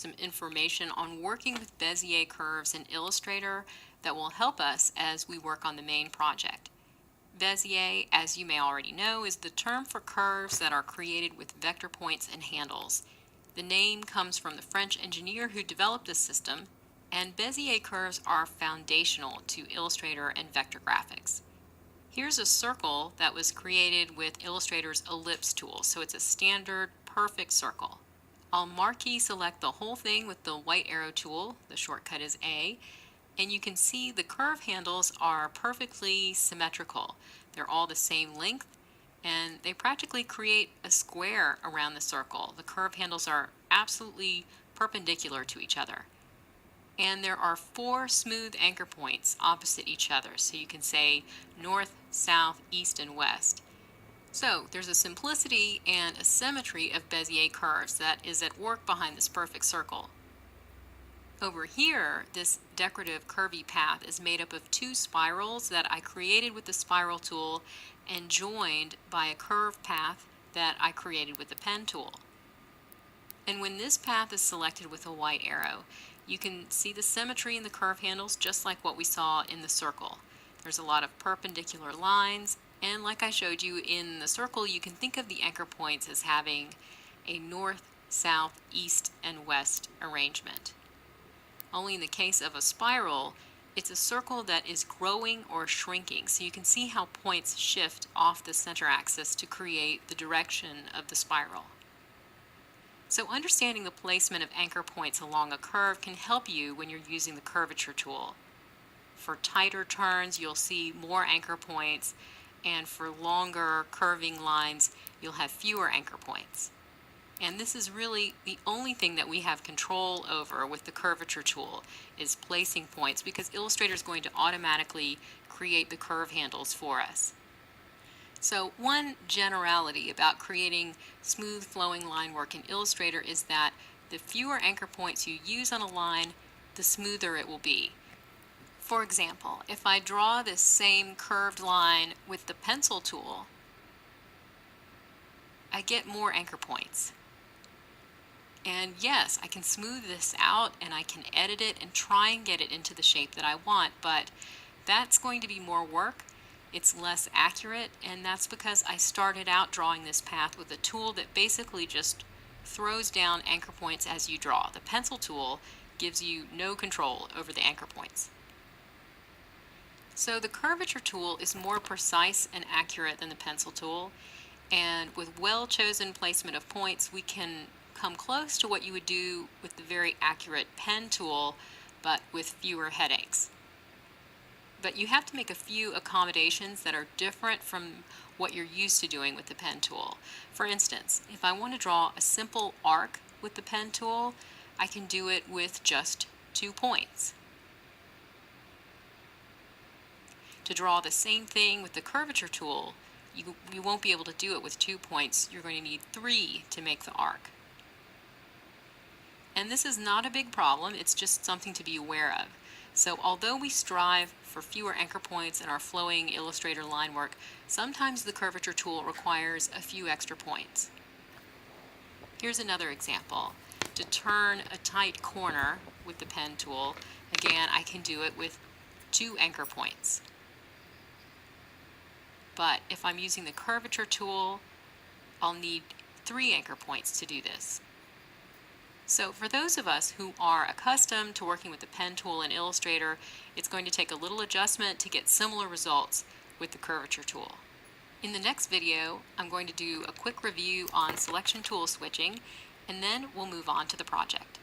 some information on working with Bezier curves in Illustrator that will help us as we work on the main project. Bezier, as you may already know, is the term for curves that are created with vector points and handles. The name comes from the French engineer who developed this system, and Bezier curves are foundational to Illustrator and vector graphics. Here's a circle that was created with Illustrator's ellipse tool, so it's a standard perfect circle. I'll marquee select the whole thing with the white arrow tool, the shortcut is A, and you can see the curve handles are perfectly symmetrical. They're all the same length, and they practically create a square around the circle. The curve handles are absolutely perpendicular to each other. And there are 4 smooth anchor points opposite each other, so you can say north, south, east, and west. So there's a simplicity and a symmetry of Bezier curves that is at work behind this perfect circle. Over here, this decorative curvy path is made up of 2 spirals that I created with the spiral tool and joined by a curved path that I created with the pen tool. And when this path is selected with a white arrow, you can see the symmetry in the curve handles just like what we saw in the circle. There's a lot of perpendicular lines, and like I showed you in the circle, you can think of the anchor points as having a north, south, east, and west arrangement. Only in the case of a spiral, it's a circle that is growing or shrinking, so you can see how points shift off the center axis to create the direction of the spiral. So understanding the placement of anchor points along a curve can help you when you're using the curvature tool. For tighter turns, you'll see more anchor points, and for longer curving lines, you'll have fewer anchor points. And this is really the only thing that we have control over with the curvature tool is placing points, because Illustrator is going to automatically create the curve handles for us. So one generality about creating smooth flowing line work in Illustrator is that the fewer anchor points you use on a line, the smoother it will be. For example, if I draw this same curved line with the pencil tool, I get more anchor points. And yes, I can smooth this out and I can edit it and try and get it into the shape that I want, but that's going to be more work. It's less accurate, and that's because I started out drawing this path with a tool that basically just throws down anchor points as you draw. The pencil tool gives you no control over the anchor points. So the curvature tool is more precise and accurate than the pencil tool, and with well-chosen placement of points, we can come close to what you would do with the very accurate pen tool, but with fewer headaches. But you have to make a few accommodations that are different from what you're used to doing with the pen tool. For instance, if I want to draw a simple arc with the pen tool, I can do it with just 2 points. To draw the same thing with the curvature tool, you won't be able to do it with 2 points. You're going to need 3 to make the arc. And this is not a big problem, it's just something to be aware of. So although we strive for fewer anchor points in our flowing Illustrator line work, sometimes the curvature tool requires a few extra points. Here's another example. To turn a tight corner with the pen tool, again, I can do it with 2 anchor points. But if I'm using the curvature tool, I'll need 3 anchor points to do this. So for those of us who are accustomed to working with the pen tool in Illustrator, it's going to take a little adjustment to get similar results with the curvature tool. In the next video, I'm going to do a quick review on selection tool switching, and then we'll move on to the project.